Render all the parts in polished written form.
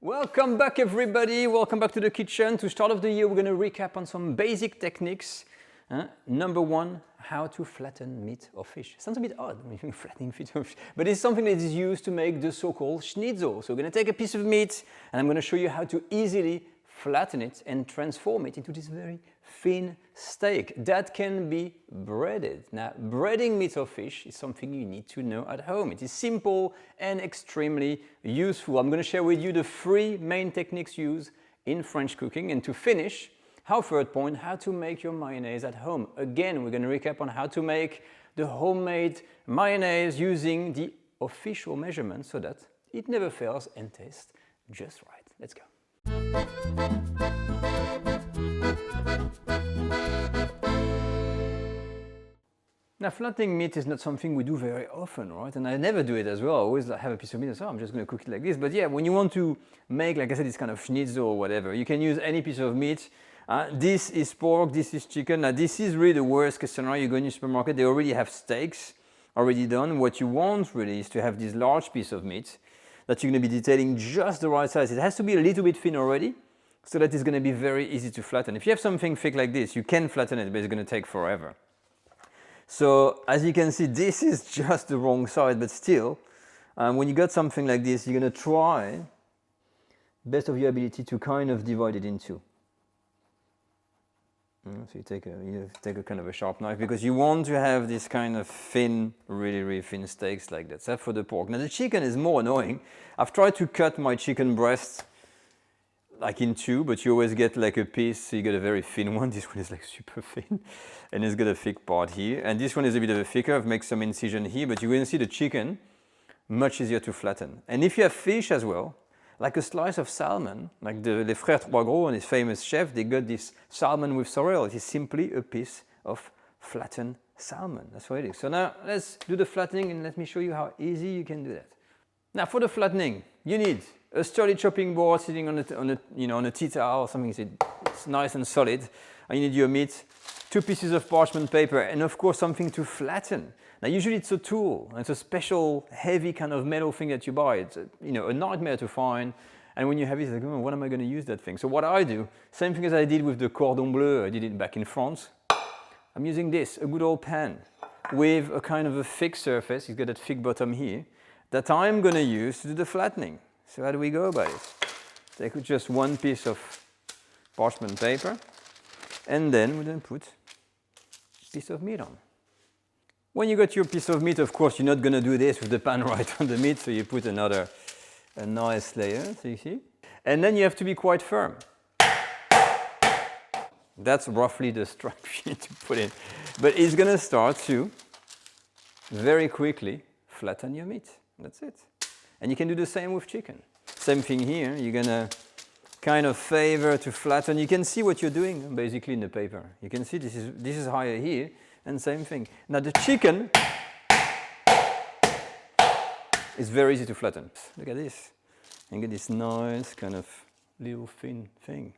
Welcome back everybody, welcome back to the kitchen. To start off the year we're going to recap on some basic techniques. Number one, how to flatten meat or fish. Sounds a bit odd when you're flattening meat or fish, but it's something that is used to make the so-called schnitzel. So we're going to take a piece of meat and I'm going to show you how to easily flatten it and transform it into this very thin steak that can be breaded. Now, breading meat or fish is something you need to know at home. It is simple and extremely useful. I'm going to share with you the 3 main techniques used in French cooking, and to finish, our third point, how to make your mayonnaise at home. Again, we're going to recap on how to make the homemade mayonnaise using the official measurements so that it never fails and tastes just right. Let's go. Now, flattening meat is not something we do very often, right? And I never do it as well. I always have a piece of meat and say, oh, I'm just going to cook it like this. But yeah, when you want to make, like I said, this kind of schnitzel or whatever, you can use any piece of meat. This is pork, this is chicken. Now, this is really the worst case scenario. You go in your supermarket, they already have steaks already done. What you want really is to have this large piece of meat that you're going to be detailing just the right size. It has to be a little bit thin already so that it's going to be very easy to flatten. If you have something thick like this, you can flatten it, but it's going to take forever. So as you can see, this is just the wrong side, but still, when you got something like this, you're going to try, best of your ability, to kind of divide it in two. So you take a kind of a sharp knife, because you want to have this kind of thin, really thin steaks like that. Except for the pork. Now the chicken is more annoying. I've tried to cut my chicken breast like in two, but you always get like a piece, so you get a very thin one. This one is like super thin, and it's got a thick part here. And this one is a bit of a thicker. I've made some incision here, but you're going to see the chicken much easier to flatten. And if you have fish as well, like a slice of salmon, like Les Frères Trois Gros and his famous chef, they got this salmon with sorrel. It is simply a piece of flattened salmon. That's what it is. So now let's do the flattening and let me show you how easy you can do that. Now for the flattening, you need a sturdy chopping board sitting on a tea towel or something. It's nice and solid. And you need your meat, 2 pieces of parchment paper, and of course something to flatten. Now usually it's a tool. It's a special heavy kind of metal thing that you buy. It's a nightmare to find. And when you have it, it's like, oh, what am I going to use that thing? So what I do, same thing as I did with the cordon bleu, I did it back in France. I'm using this, a good old pan with a kind of a thick surface. It's got that thick bottom here that I'm going to use to do the flattening. So how do we go about it? Take just 1 piece of parchment paper, and then we then put a piece of meat on. When you got your piece of meat, of course, you're not going to do this with the pan right on the meat, so you put a nice layer, so you see. And then you have to be quite firm. That's roughly the structure you need to put in. But it's going to start to very quickly flatten your meat. That's it. And you can do the same with chicken. Same thing here. You're going to kind of favor to flatten. You can see what you're doing basically in the paper. You can see this is higher here, and same thing. Now the chicken is very easy to flatten. Look at this. And get this nice kind of little thin thing.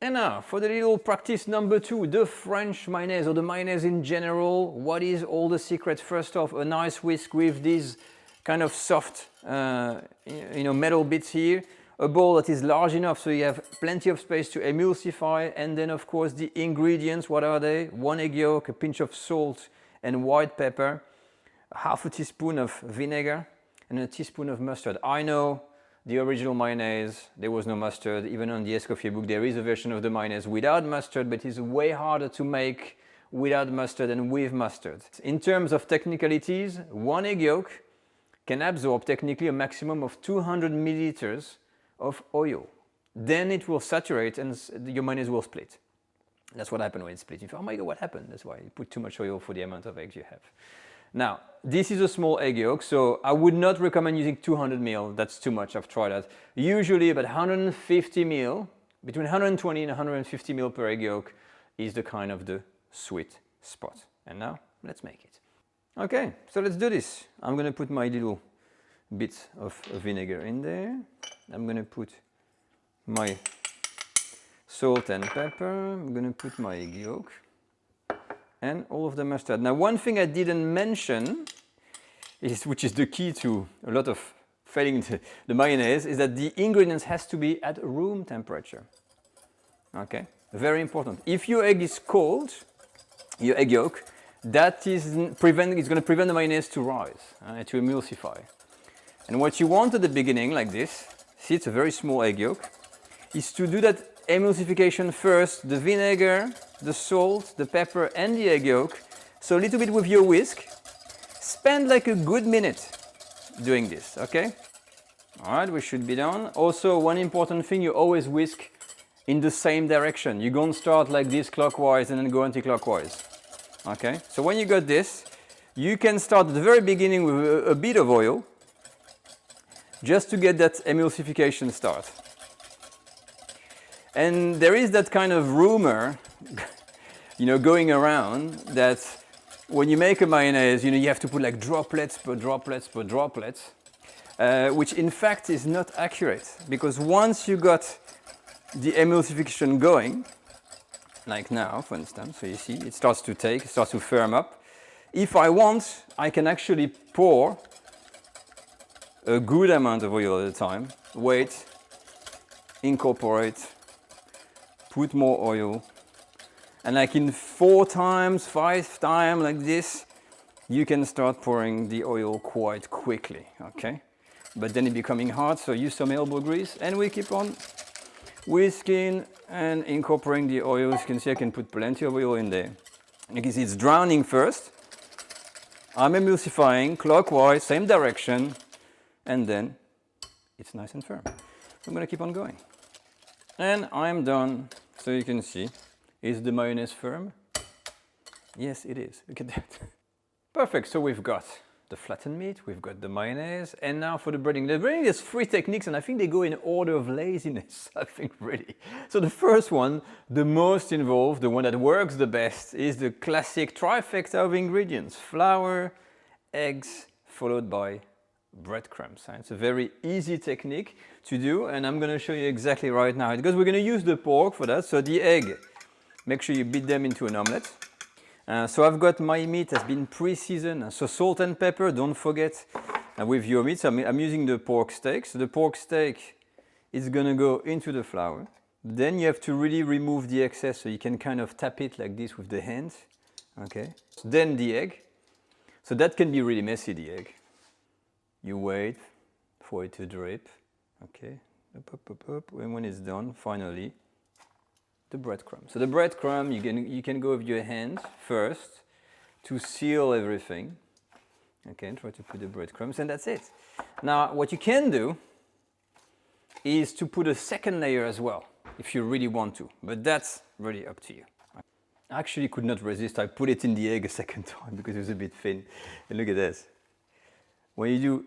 And now for the little practice number 2, the French mayonnaise, or the mayonnaise in general. What is all the secret? First off, a nice whisk with these kind of soft metal bits here, a bowl that is large enough so you have plenty of space to emulsify, and then of course the ingredients. What are they? 1 egg yolk, a pinch of salt and white pepper, half a teaspoon of vinegar, and a teaspoon of mustard. I know the original mayonnaise, there was no mustard. Even on the Escoffier book there is a version of the mayonnaise without mustard, but it's way harder to make without mustard than with mustard. In terms of technicalities, 1 egg yolk can absorb technically a maximum of 200 milliliters of oil. Then it will saturate and your mayonnaise will split. That's what happened when it split. You think, oh my God, what happened? That's why you put too much oil for the amount of eggs you have. Now, this is a small egg yolk, so I would not recommend using 200 ml. That's too much. I've tried that. Usually about 150 ml, between 120 and 150 ml per egg yolk is the kind of the sweet spot. And now let's make it. Okay, so let's do this. I'm going to put my little bits of vinegar in there. I'm going to put my salt and pepper. I'm going to put my egg yolk and all of the mustard. Now, one thing I didn't mention, which is the key to a lot of failing the mayonnaise is that the ingredients has to be at room temperature. Okay, very important. If your egg is cold, your egg yolk, that is going to prevent the mayonnaise to rise, to emulsify. And what you want at the beginning, like this, see it's a very small egg yolk, is to do that emulsification first, the vinegar, the salt, the pepper and the egg yolk. So a little bit with your whisk. Spend like a good minute doing this, okay? All right, we should be done. Also, one important thing, you always whisk in the same direction. You don't start like this clockwise and then go anti-clockwise. Okay, so when you got this, you can start at the very beginning with a bit of oil just to get that emulsification start. And there is that kind of rumor, going around that when you make a mayonnaise, you have to put like droplets per droplets per droplets, which in fact is not accurate, because once you got the emulsification going, like now, for instance, so you see, it starts to firm up. If I want, I can actually pour a good amount of oil at a time, wait, incorporate, put more oil, and like in 4 times, 5 times like this, you can start pouring the oil quite quickly, okay? But then it's becoming hard, so use some elbow grease, and we keep on whisking and incorporating the oil. As you can see, I can put plenty of oil in there. You can see it's drowning first. I'm emulsifying clockwise, same direction, and then it's nice and firm. So I'm going to keep on going. And I'm done. So you can see, is the mayonnaise firm? Yes, it is. Look at that. Perfect. So we've got the flattened meat, we've got the mayonnaise, and now for the breading. The breading has 3 techniques, and I think they go in order of laziness, I think, really. So the first one, the most involved, the one that works the best, is the classic trifecta of ingredients: flour, eggs, followed by breadcrumbs. It's a very easy technique to do, and I'm going to show you exactly right now, because we're going to use the pork for that. So the egg, make sure you beat them into an omelette. So I've got my meat has been pre-seasoned, so salt and pepper, don't forget with your meat. So I'm using the pork steak. So the pork steak is going to go into the flour. Then you have to really remove the excess, so you can kind of tap it like this with the hands. Okay. So then the egg. So that can be really messy, the egg. You wait for it to drip. Okay. And when it's done, finally, the breadcrumb. So the breadcrumb, you can go with your hand first to seal everything. Okay, try to put the breadcrumbs, and that's it. Now, what you can do is to put a second layer as well, if you really want to, but that's really up to you. I actually could not resist. I put it in the egg a second time because it was a bit thin. And look at this. When you do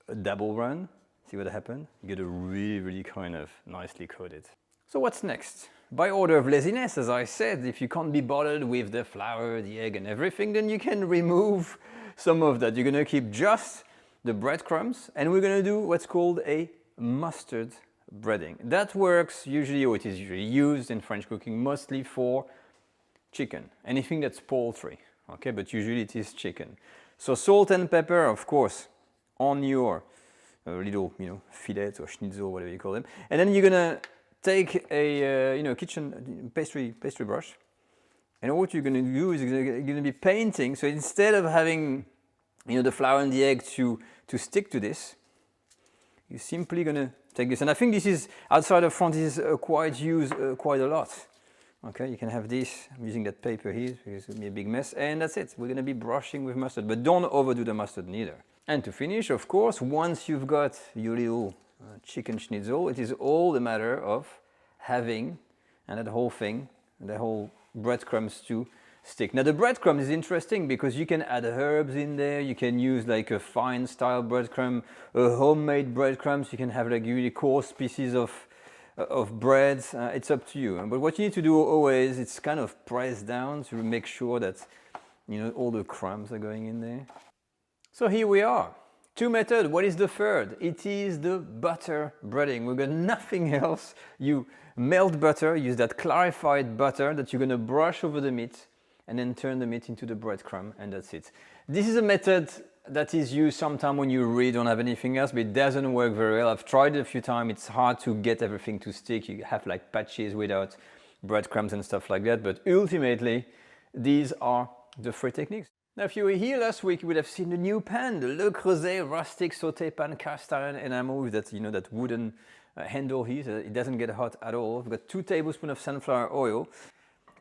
a double run, see what happened? You get a really, really kind of nicely coated. So what's next? By order of laziness, as I said, if you can't be bothered with the flour, the egg and everything, then you can remove some of that. You're going to keep just the breadcrumbs, and we're going to do what's called a mustard breading. That works usually, or it is usually used in French cooking mostly for chicken, anything that's poultry, okay, but usually it is chicken. So salt and pepper, of course, on your little, fillet or schnitzel, whatever you call them, and then you're going to take a kitchen pastry brush, and what you're going to do is you're going to be painting. So instead of having the flour and the egg to stick to this, you're simply going to take this. And I think this is outside of France is quite used quite a lot. Okay, you can have this. I'm using that paper here because it's going to be a big mess, and that's it. We're going to be brushing with mustard, but don't overdo the mustard neither. And to finish, of course, once you've got your little chicken schnitzel, it is all a matter of having, and that whole thing, the whole breadcrumbs to stick. Now the breadcrumbs is interesting because you can add herbs in there, you can use like a fine style breadcrumb, a homemade breadcrumbs, you can have like really coarse pieces of bread, it's up to you. But what you need to do always, it's kind of press down to make sure that all the crumbs are going in there. So here we are. 2 methods. What is the third? It is the butter breading. We've got nothing else. You melt butter, use that clarified butter that you're going to brush over the meat and then turn the meat into the breadcrumb, and that's it. This is a method that is used sometimes when you really don't have anything else, but it doesn't work very well. I've tried it a few times. It's hard to get everything to stick. You have like patches without breadcrumbs and stuff like that. But ultimately, these are the 3 techniques. Now, if you were here last week, you would have seen the new pan, the Le Creuset rustic sauté pan cast iron enamel with that, that wooden handle here, so it doesn't get hot at all. I've got 2 tablespoons of sunflower oil.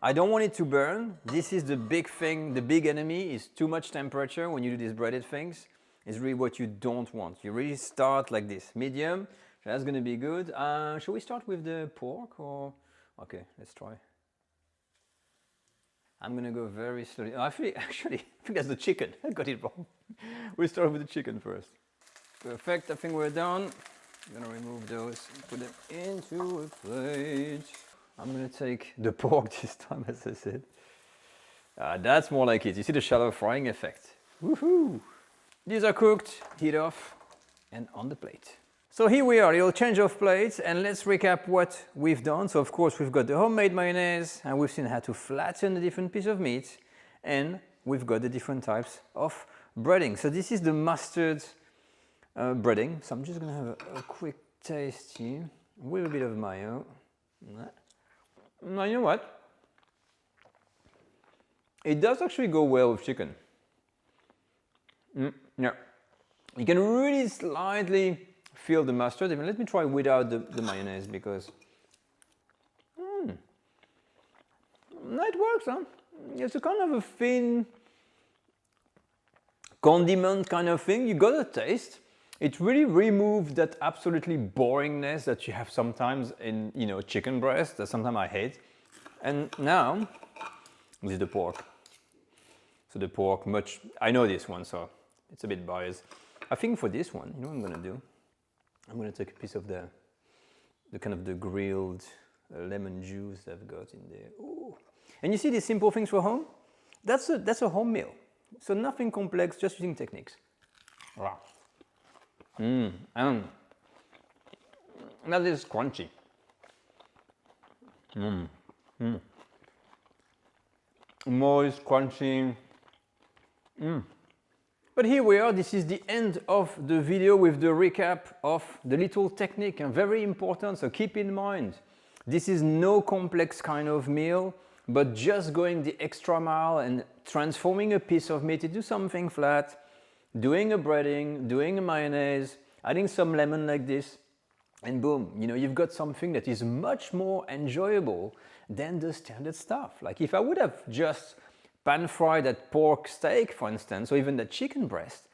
I don't want it to burn. This is the big thing, the big enemy is too much temperature when you do these breaded things. It's really what you don't want. You really start like this, medium. That's gonna be good. Shall we start with the pork or? Okay, let's try. I'm gonna go very slowly. Actually, I think that's the chicken. I got it wrong. We start with the chicken first. Perfect, I think we're done. I'm gonna remove those and put them into a plate. I'm gonna take the pork this time, as I said. That's more like it. You see the shallow frying effect. Woohoo! These are cooked, heat off, and on the plate. So here we are, little change of plates, and let's recap what we've done. So of course we've got the homemade mayonnaise, and we've seen how to flatten the different piece of meat, and we've got the different types of breading. So this is the mustard breading. So I'm just gonna have a quick taste here. A little bit of mayo. Now you know what? It does actually go well with chicken. Yeah. You can really slightly feel the mustard. Even let me try without the mayonnaise because it works, huh? It's a kind of a thin condiment kind of thing. You got a taste. It really removes that absolutely boringness that you have sometimes in chicken breast that sometimes I hate. And now this is the pork. So the pork, I know this one, so it's a bit biased. I think for this one, you know what I'm gonna do? I'm gonna take a piece of the kind of the grilled lemon juice I've got in there. Ooh. And you see these simple things for home? That's a home meal. So nothing complex, just using techniques. Wow. And that is crunchy. Moist, crunchy. But here we are, this is the end of the video with the recap of the little technique, and very important, so keep in mind, this is no complex kind of meal, but just going the extra mile and transforming a piece of meat into something flat, doing a breading, doing a mayonnaise, adding some lemon like this, and boom, you've got something that is much more enjoyable than the standard stuff. Like if I would have just pan-fried that pork steak, for instance, or even that chicken breast,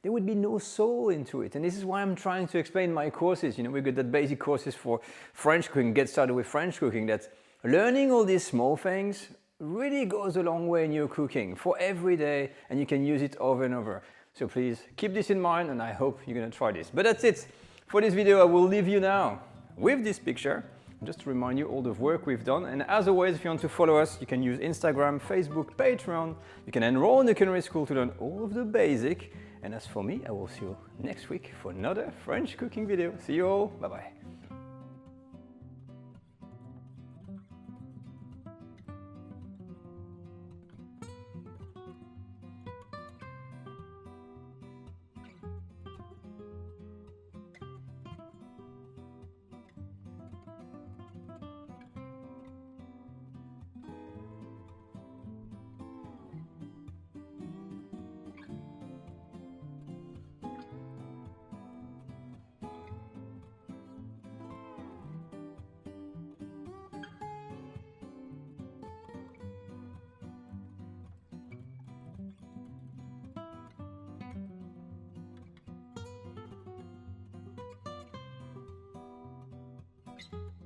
there would be no soul into it. And this is why I'm trying to explain my courses. We've got that basic courses for French cooking, get started with French cooking, that learning all these small things really goes a long way in your cooking for every day, and you can use it over and over. So please keep this in mind, and I hope you're gonna try this. But that's it for this video. I will leave you now with this picture, just to remind you all the work we've done. And as always, if you want to follow us, you can use Instagram, Facebook, Patreon. You can enroll in the culinary school to learn all of the basic. And as for me, I will see you next week for another French cooking video. See you all, bye-bye. you